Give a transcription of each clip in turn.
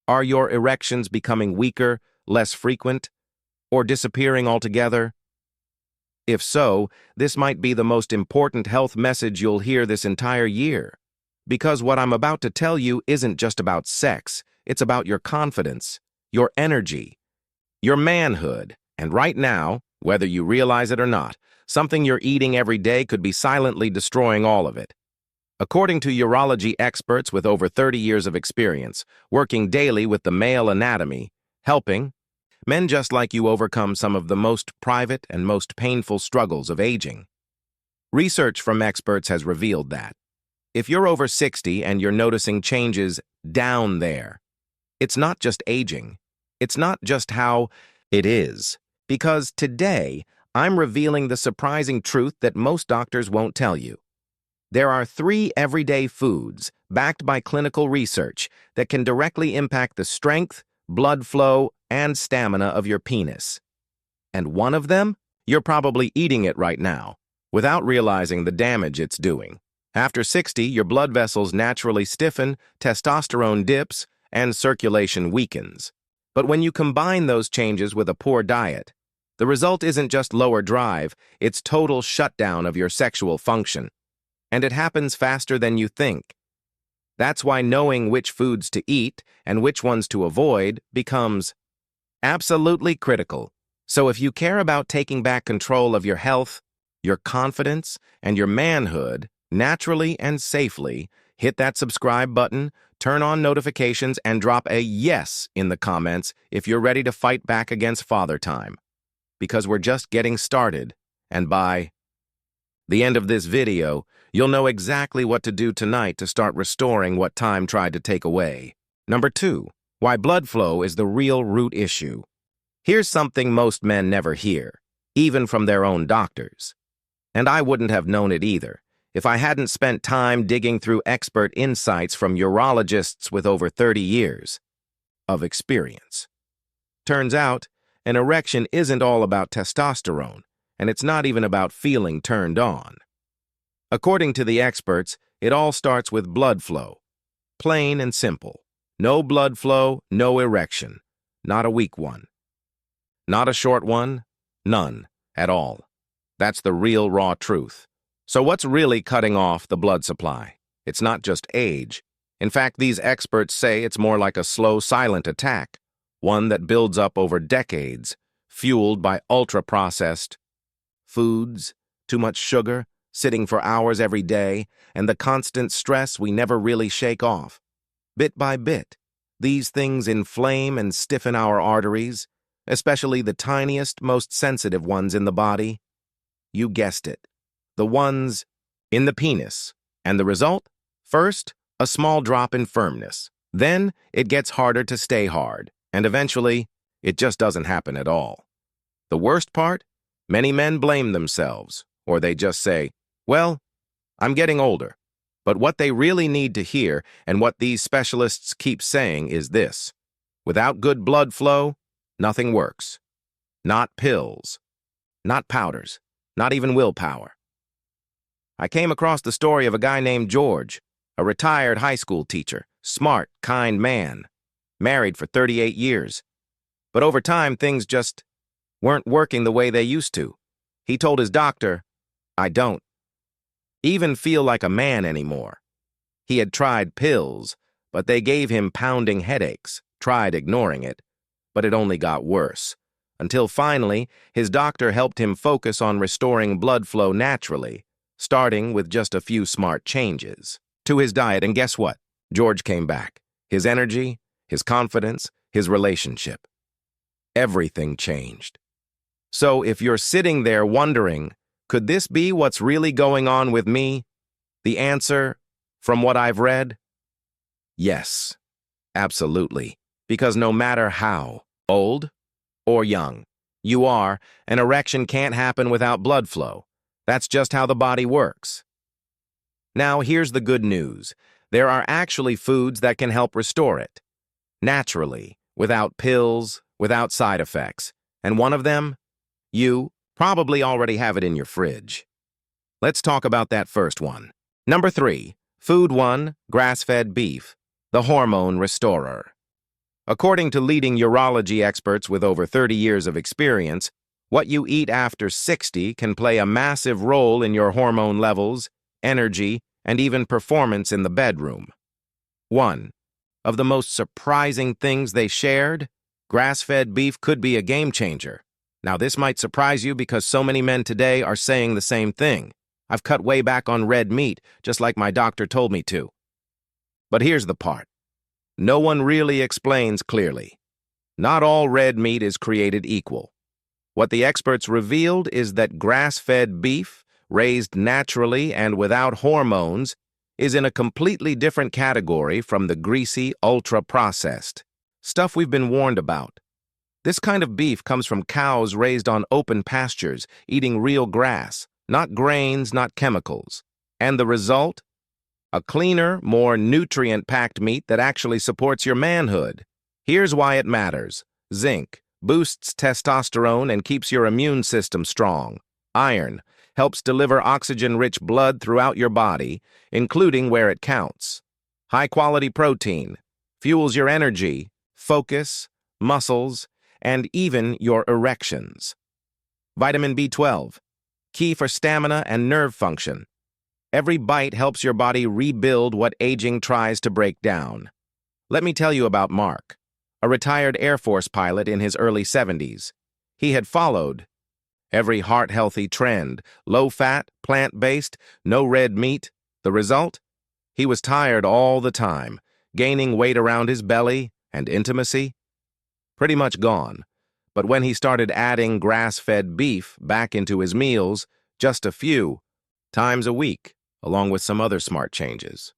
Are your erections becoming weaker, less frequent, or disappearing altogether? If so, this might be the most important health message you'll hear this entire year. Because what I'm about to tell you isn't just about sex, it's about your confidence, your energy, your manhood, and right now, whether you realize it or not, something you're eating every day could be silently destroying all of it. According to urology experts with over 30 years of experience, working daily with the male anatomy, helping men just like you overcome some of the most private and most painful struggles of aging. Research from experts has revealed that if you're over 60 and you're noticing changes down there, it's not just aging. It's not just how it is. Because today, I'm revealing the surprising truth that most doctors won't tell you. There are 3 everyday foods, backed by clinical research, that can directly impact the strength, blood flow, and stamina of your penis. And one of them, you're probably eating it right now, without realizing the damage it's doing. After 60, your blood vessels naturally stiffen, testosterone dips, and circulation weakens. But when you combine those changes with a poor diet, the result isn't just lower drive, it's total shutdown of your sexual function. And it happens faster than you think. That's why knowing which foods to eat and which ones to avoid becomes absolutely critical. So if you care about taking back control of your health, your confidence, and your manhood, naturally and safely, hit that subscribe button, turn on notifications, and drop a yes in the comments if you're ready to fight back against Father Time. Because we're just getting started, and by the end of this video, you'll know exactly what to do tonight to start restoring what time tried to take away. Number 2, why blood flow is the real root issue. Here's something most men never hear, even from their own doctors. And I wouldn't have known it either if I hadn't spent time digging through expert insights from urologists with over 30 years of experience. Turns out, an erection isn't all about testosterone, and it's not even about feeling turned on. According to the experts, it all starts with blood flow. Plain and simple. No blood flow, no erection. Not a weak one. Not a short one, none at all. That's the real raw truth. So what's really cutting off the blood supply? It's not just age. In fact, these experts say it's more like a slow, silent attack, one that builds up over decades, fueled by ultra-processed foods, too much sugar, sitting for hours every day, and the constant stress we never really shake off. Bit by bit, these things inflame and stiffen our arteries, especially the tiniest, most sensitive ones in the body. You guessed it, the ones in the penis. And the result? First, a small drop in firmness. Then, it gets harder to stay hard, and eventually, it just doesn't happen at all. The worst part? Many men blame themselves, or they just say, well, I'm getting older. But what they really need to hear, and what these specialists keep saying, is this. Without good blood flow, nothing works. Not pills. Not powders. Not even willpower. I came across the story of a guy named George, a retired high school teacher, smart, kind man, married for 38 years. But over time, things just weren't working the way they used to. He told his doctor, I don't even feel like a man anymore. He had tried pills, but they gave him pounding headaches, tried ignoring it, but it only got worse. Until finally, his doctor helped him focus on restoring blood flow naturally, starting with just a few smart changes to his diet. And guess what? George came back. His energy, his confidence, his relationship. Everything changed. So if you're sitting there wondering, could this be what's really going on with me? The answer, from what I've read? Yes, absolutely. Because no matter how old or young you are, an erection can't happen without blood flow. That's just how the body works. Now, here's the good news. There are actually foods that can help restore it. Naturally, without pills, without side effects. And one of them? You probably already have it in your fridge. Let's talk about that first one. Number 3, Food 1, grass-fed beef, the hormone restorer. According to leading urology experts with over 30 years of experience, what you eat after 60 can play a massive role in your hormone levels, energy, and even performance in the bedroom. 1. Of the most surprising things they shared, grass-fed beef could be a game changer. Now, this might surprise you because so many men today are saying the same thing. I've cut way back on red meat, just like my doctor told me to. But here's the part. No one really explains clearly. Not all red meat is created equal. What the experts revealed is that grass-fed beef, raised naturally and without hormones, is in a completely different category from the greasy, ultra-processed stuff we've been warned about. This kind of beef comes from cows raised on open pastures, eating real grass, not grains, not chemicals. And the result? A cleaner, more nutrient-packed meat that actually supports your manhood. Here's why it matters. Zinc boosts testosterone and keeps your immune system strong. Iron helps deliver oxygen-rich blood throughout your body, including where it counts. High-quality protein fuels your energy, focus, muscles, and even your erections. Vitamin B12, key for stamina and nerve function. Every bite helps your body rebuild what aging tries to break down. Let me tell you about Mark, a retired Air Force pilot in his early 70s. He had followed every heart-healthy trend, low-fat, plant-based, no red meat. The result? He was tired all the time, gaining weight around his belly and intimacy. Pretty much gone. But when he started adding grass-fed beef back into his meals, just a few times a week, along with some other smart changes,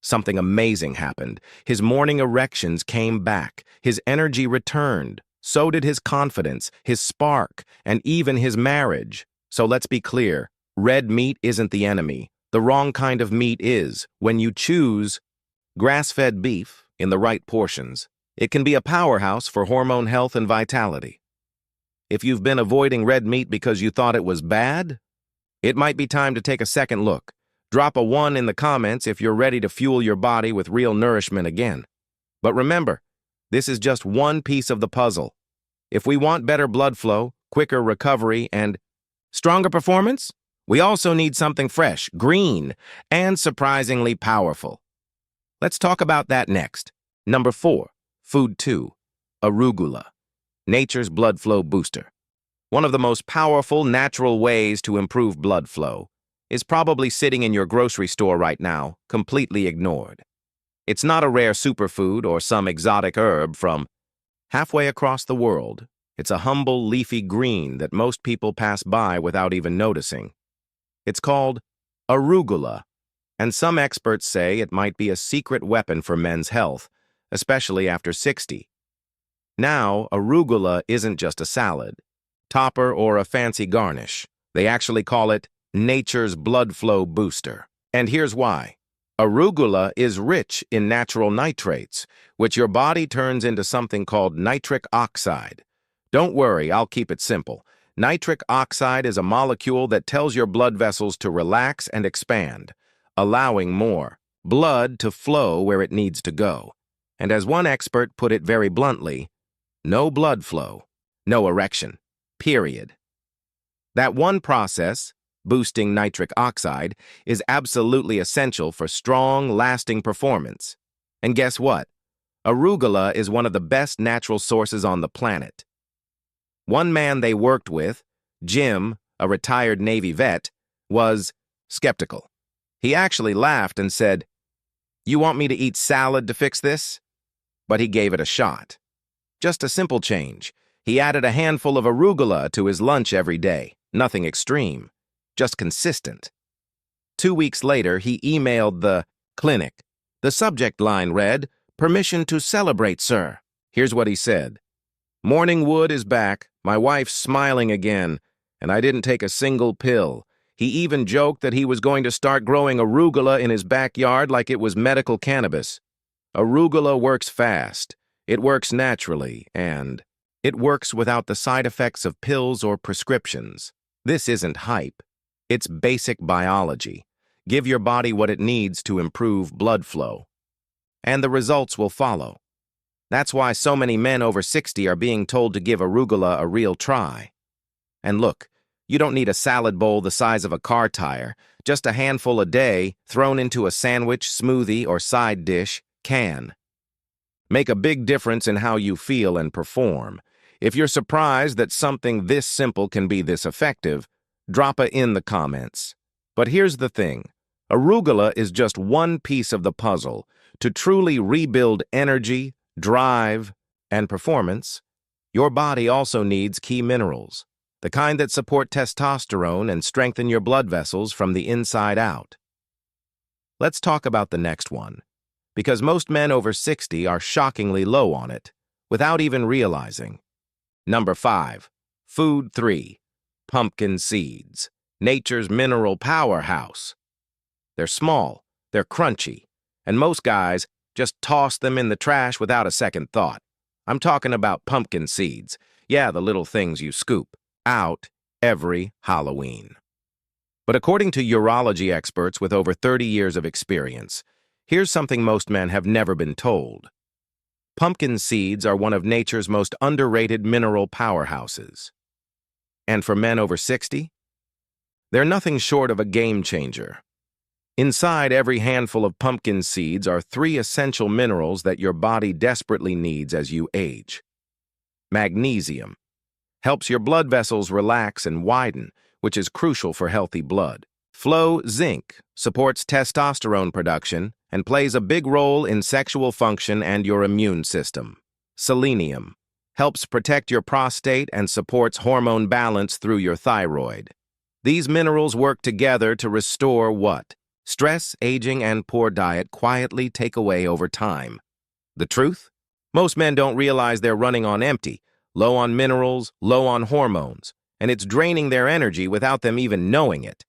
something amazing happened. His morning erections came back, his energy returned, so did his confidence, his spark, and even his marriage. So let's be clear, red meat isn't the enemy. The wrong kind of meat is. When you choose grass-fed beef in the right portions, it can be a powerhouse for hormone health and vitality. If you've been avoiding red meat because you thought it was bad, it might be time to take a second look. Drop a 1 in the comments if you're ready to fuel your body with real nourishment again. But remember, this is just one piece of the puzzle. If we want better blood flow, quicker recovery, and stronger performance, we also need something fresh, green, and surprisingly powerful. Let's talk about that next. Number 4. Food 2. Arugula, nature's blood flow booster. One of the most powerful natural ways to improve blood flow is probably sitting in your grocery store right now, completely ignored. It's not a rare superfood or some exotic herb from halfway across the world. It's a humble, leafy green that most people pass by without even noticing. It's called arugula, and some experts say it might be a secret weapon for men's health, especially after 60. Now, arugula isn't just a salad, topper, or a fancy garnish. They actually call it nature's blood flow booster. And here's why. Arugula is rich in natural nitrates, which your body turns into something called nitric oxide. Don't worry, I'll keep it simple. Nitric oxide is a molecule that tells your blood vessels to relax and expand, allowing more blood to flow where it needs to go. And as one expert put it very bluntly, no blood flow, no erection, period. That one process, boosting nitric oxide, is absolutely essential for strong, lasting performance. And guess what? Arugula is one of the best natural sources on the planet. One man they worked with, Jim, a retired Navy vet, was skeptical. He actually laughed and said, "You want me to eat salad to fix this?" But he gave it a shot. Just a simple change. He added a handful of arugula to his lunch every day. Nothing extreme, just consistent. 2 weeks later, he emailed the clinic. The subject line read, "Permission to celebrate, sir." Here's what he said. "Morning wood is back, my wife's smiling again, and I didn't take a single pill." He even joked that he was going to start growing arugula in his backyard like it was medical cannabis. Arugula works fast, it works naturally, and it works without the side effects of pills or prescriptions. This isn't hype. It's basic biology. Give your body what it needs to improve blood flow, and the results will follow. That's why so many men over 60 are being told to give arugula a real try. And look, you don't need a salad bowl the size of a car tire. Just a handful a day, thrown into a sandwich, smoothie, or side dish, can make a big difference in how you feel and perform. If you're surprised that something this simple can be this effective, drop it in the comments. But here's the thing. Arugula is just one piece of the puzzle. To truly rebuild energy, drive, and performance, your body also needs key minerals, the kind that support testosterone and strengthen your blood vessels from the inside out. Let's talk about the next one, because most men over 60 are shockingly low on it, without even realizing. Number 5. Food 3. Pumpkin seeds, nature's mineral powerhouse. They're small, they're crunchy, and most guys just toss them in the trash without a second thought. I'm talking about pumpkin seeds. Yeah, the little things you scoop out every Halloween. But according to urology experts with over 30 years of experience, here's something most men have never been told. Pumpkin seeds are one of nature's most underrated mineral powerhouses. And for men over 60, they're nothing short of a game changer. Inside every handful of pumpkin seeds are 3 essential minerals that your body desperately needs as you age. Magnesium helps your blood vessels relax and widen, which is crucial for healthy blood. Zinc supports testosterone production and plays a big role in sexual function and your immune system. Selenium helps protect your prostate and supports hormone balance through your thyroid. These minerals work together to restore what stress, aging, and poor diet quietly take away over time. The truth? Most men don't realize they're running on empty, low on minerals, low on hormones, and it's draining their energy without them even knowing it.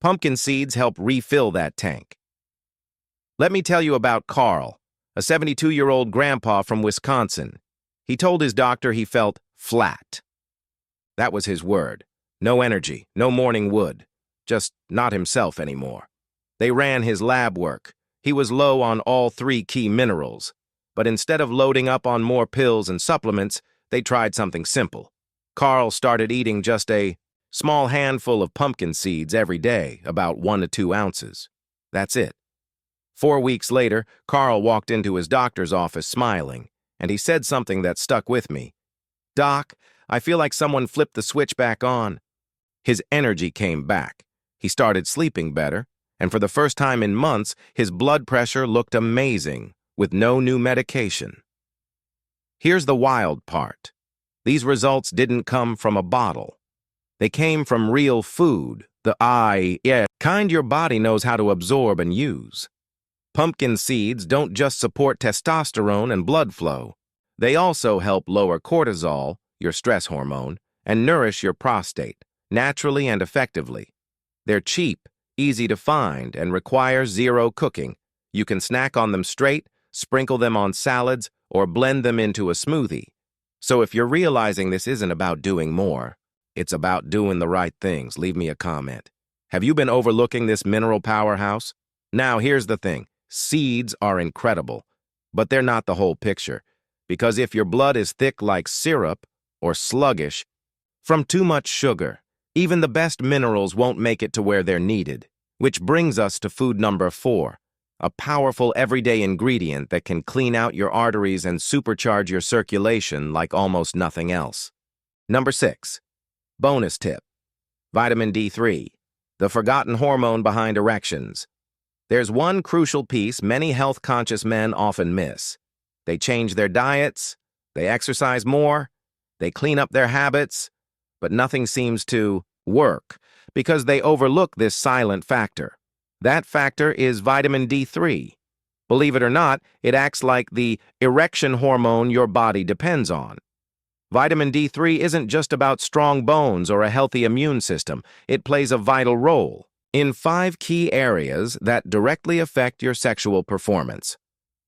Pumpkin seeds help refill that tank. Let me tell you about Carl, a 72-year-old grandpa from Wisconsin. He told his doctor he felt flat. That was his word. No energy, no morning wood. Just not himself anymore. They ran his lab work. He was low on all 3 key minerals. But instead of loading up on more pills and supplements, they tried something simple. Carl started eating just a small handful of pumpkin seeds every day, about 1 to 2 ounces. That's it. 4 weeks later, Carl walked into his doctor's office smiling, and he said something that stuck with me. "Doc, I feel like someone flipped the switch back on." His energy came back. He started sleeping better, and for the first time in months, his blood pressure looked amazing, with no new medication. Here's the wild part. These results didn't come from a bottle. They came from real food, the kind your body knows how to absorb and use. Pumpkin seeds don't just support testosterone and blood flow. They also help lower cortisol, your stress hormone, and nourish your prostate, naturally and effectively. They're cheap, easy to find, and require 0 cooking. You can snack on them straight, sprinkle them on salads, or blend them into a smoothie. So if you're realizing this isn't about doing more, it's about doing the right things, leave me a comment. Have you been overlooking this mineral powerhouse? Now here's the thing. Seeds are incredible, but they're not the whole picture. Because if your blood is thick like syrup or sluggish from too much sugar, even the best minerals won't make it to where they're needed. Which brings us to food number 4, a powerful everyday ingredient that can clean out your arteries and supercharge your circulation like almost nothing else. Number 6. Bonus tip. Vitamin D3, the forgotten hormone behind erections. There's one crucial piece many health-conscious men often miss. They change their diets, they exercise more, they clean up their habits, but nothing seems to work because they overlook this silent factor. That factor is vitamin D3. Believe it or not, it acts like the erection hormone your body depends on. Vitamin D3 isn't just about strong bones or a healthy immune system. It plays a vital role in 5 key areas that directly affect your sexual performance.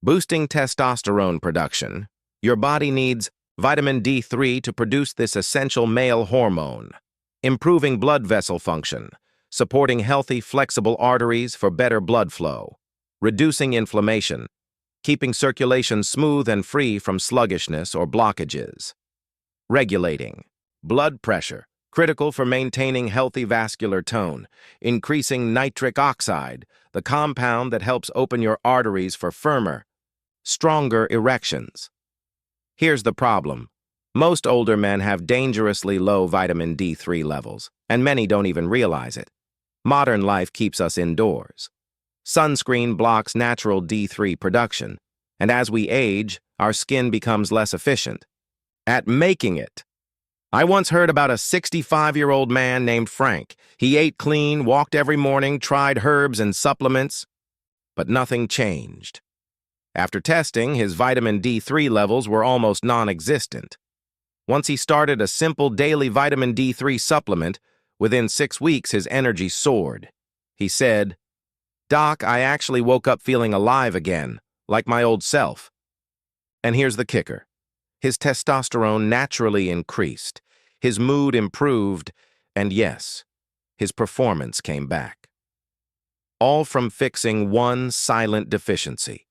Boosting testosterone production. Your body needs vitamin D3 to produce this essential male hormone. Improving blood vessel function. Supporting healthy, flexible arteries for better blood flow. Reducing inflammation. keeping circulation smooth and free from sluggishness or blockages. Regulating blood pressure, critical for maintaining healthy vascular tone. Increasing nitric oxide, the compound that helps open your arteries for firmer, stronger erections. Here's the problem. Most older men have dangerously low vitamin D3 levels, and many don't even realize it. Modern life keeps us indoors. Sunscreen blocks natural D3 production, and as we age, our skin becomes less efficient at making it. I once heard about a 65-year-old man named Frank. He ate clean, walked every morning, tried herbs and supplements, but nothing changed. After testing, his vitamin D3 levels were almost non-existent. Once he started a simple daily vitamin D3 supplement, within 6 weeks his energy soared. He said, "Doc, I actually woke up feeling alive again, like my old self." And here's the kicker. His testosterone naturally increased, his mood improved, and yes, his performance came back. All from fixing one silent deficiency.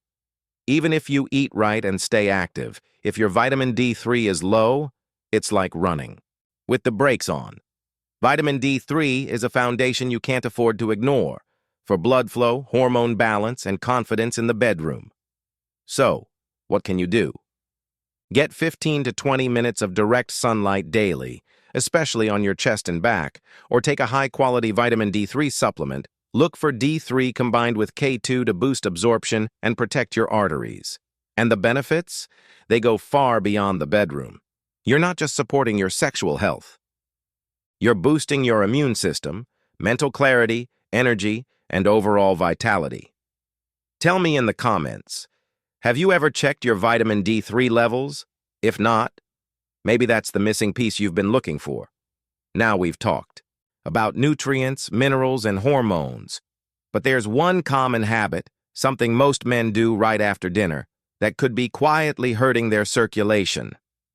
Even if you eat right and stay active, if your vitamin D3 is low, it's like running with the brakes on. Vitamin D3 is a foundation you can't afford to ignore for blood flow, hormone balance, and confidence in the bedroom. So, what can you do? Get 15 to 20 minutes of direct sunlight daily, especially on your chest and back, or take a high-quality vitamin D3 supplement. Look for D3 combined with K2 to boost absorption and protect your arteries. And the benefits? They go far beyond the bedroom. You're not just supporting your sexual health. You're boosting your immune system, mental clarity, energy, and overall vitality. Tell me in the comments, have you ever checked your vitamin D3 levels? If not, maybe that's the missing piece you've been looking for. Now we've talked about nutrients, minerals, and hormones. But there's one common habit, something most men do right after dinner, that could be quietly hurting their circulation.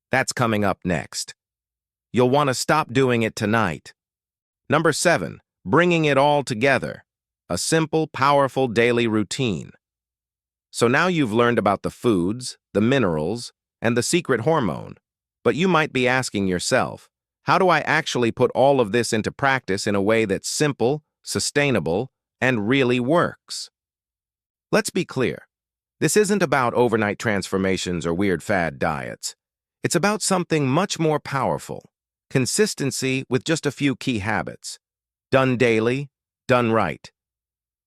That's coming up next. You'll want to stop doing it tonight. Number 7, bringing it all together. A simple, powerful daily routine. So now you've learned about the foods, the minerals, and the secret hormone. But you might be asking yourself, how do I actually put all of this into practice in a way that's simple, sustainable, and really works? Let's be clear. This isn't about overnight transformations or weird fad diets. It's about something much more powerful. Consistency with just a few key habits. Done daily, done right.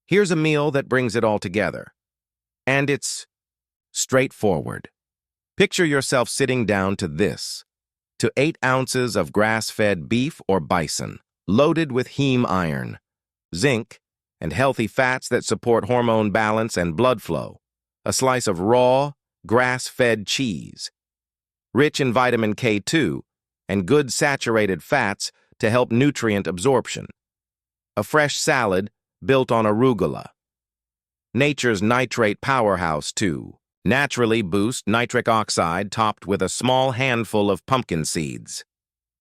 Here's a meal that brings it all together. And it's straightforward. Picture yourself sitting down to this. To 8 ounces of grass-fed beef or bison, loaded with heme iron, zinc, and healthy fats that support hormone balance and blood flow. A slice of raw, grass-fed cheese, rich in vitamin K2 and good saturated fats to help nutrient absorption. A fresh salad built on arugula. Nature's nitrate powerhouse, too. Naturally boost nitric oxide topped with a small handful of pumpkin seeds.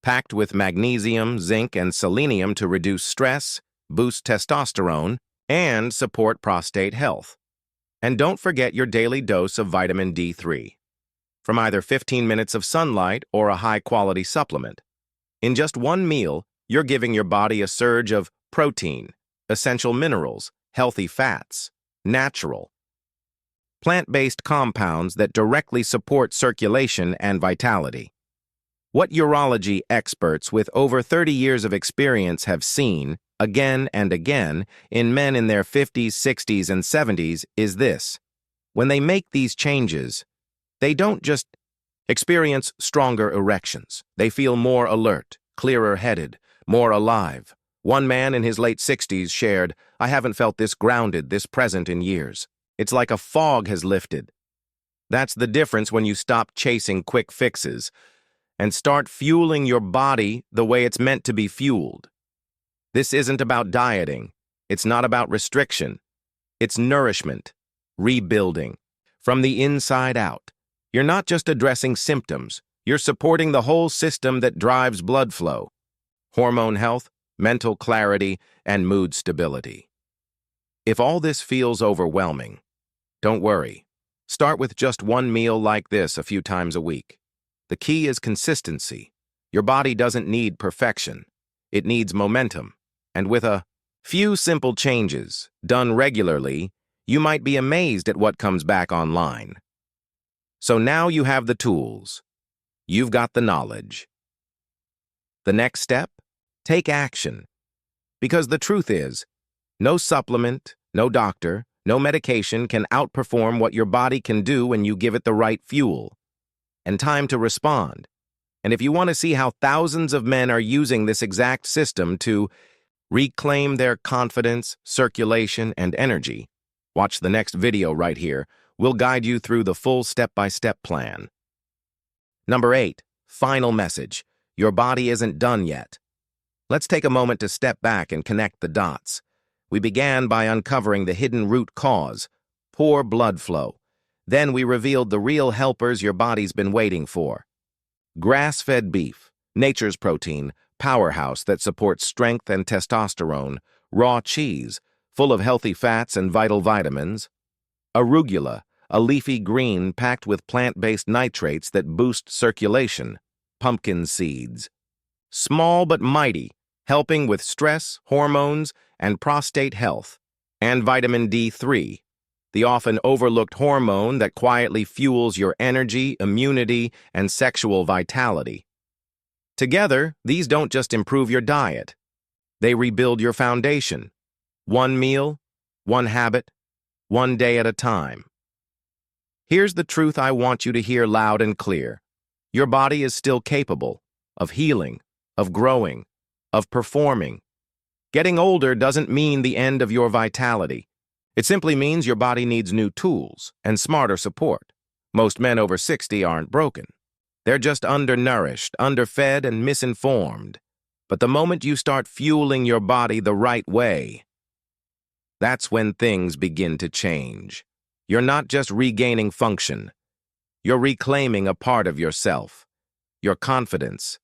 Packed with magnesium, zinc, and selenium to reduce stress, boost testosterone, and support prostate health. And don't forget your daily dose of vitamin D3. From either 15 minutes of sunlight or a high-quality supplement. In just one meal, you're giving your body a surge of protein, essential minerals, healthy fats, natural, plant-based compounds that directly support circulation and vitality. What urology experts with over 30 years of experience have seen, again and again, in men in their 50s, 60s, and 70s is this. When they make these changes, they don't just experience stronger erections. They feel more alert, clearer-headed, more alive. One man in his late 60s shared, "I haven't felt this grounded, this present in years. It's like a fog has lifted." That's the difference when you stop chasing quick fixes and start fueling your body the way it's meant to be fueled. This isn't about dieting. It's not about restriction. It's nourishment, rebuilding, from the inside out. You're not just addressing symptoms. You're supporting the whole system that drives blood flow, hormone health, mental clarity, and mood stability. If all this feels overwhelming, don't worry. Start with just one meal like this a few times a week. The key is consistency. Your body doesn't need perfection. It needs momentum. And with a few simple changes, done regularly, you might be amazed at what comes back online. So now you have the tools. You've got the knowledge. The next step? Take action. Because the truth is, no supplement, no doctor, no medication can outperform what your body can do when you give it the right fuel and time to respond. And if you want to see how thousands of men are using this exact system to reclaim their confidence, circulation, and energy, watch the next video right here. We'll guide you through the full step-by-step plan. Number 8, final message. Your body isn't done yet. Let's take a moment to step back and connect the dots. We began by uncovering the hidden root cause, poor blood flow. Then we revealed the real helpers your body's been waiting for. Grass-fed beef, nature's protein, powerhouse that supports strength and testosterone, raw cheese, full of healthy fats and vital vitamins. Arugula, a leafy green packed with plant-based nitrates that boost circulation. Pumpkin seeds. Small but mighty, helping with stress, hormones, and prostate health. And vitamin D3, the often overlooked hormone that quietly fuels your energy, immunity, and sexual vitality. Together, these don't just improve your diet. They rebuild your foundation. One meal, one habit, one day at a time. Here's the truth I want you to hear loud and clear. Your body is still capable of healing, of growing, of performing. Getting older doesn't mean the end of your vitality. It simply means your body needs new tools and smarter support. Most men over 60 aren't broken. They're just undernourished, underfed, and misinformed. But the moment you start fueling your body the right way, that's when things begin to change. You're not just regaining function. You're reclaiming a part of yourself, your confidence,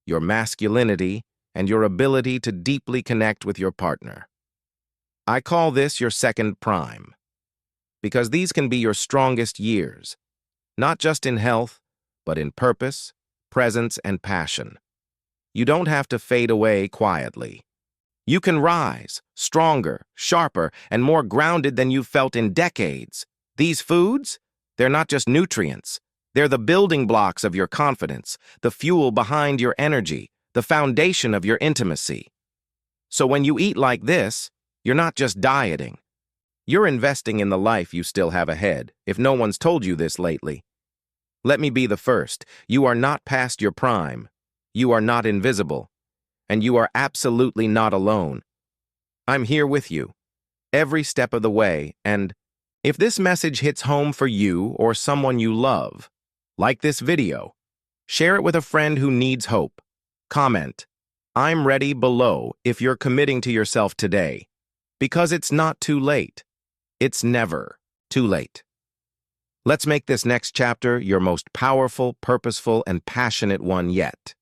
your masculinity, and your ability to deeply connect with your partner. I call this your second prime, because these can be your strongest years, not just in health, but in purpose, presence, and passion. You don't have to fade away quietly. You can rise, stronger, sharper, and more grounded than you've felt in decades. These foods, they're not just nutrients. They're the building blocks of your confidence, the fuel behind your energy, the foundation of your intimacy. So when you eat like this, you're not just dieting. You're investing in the life you still have ahead, if no one's told you this lately. Let me be the first. You are not past your prime. You are not invisible. And you are absolutely not alone. I'm here with you, every step of the way, and if this message hits home for you or someone you love, like this video, share it with a friend who needs hope. Comment, "I'm ready" below if you're committing to yourself today. Because it's not too late. It's never too late. Let's make this next chapter your most powerful, purposeful, and passionate one yet.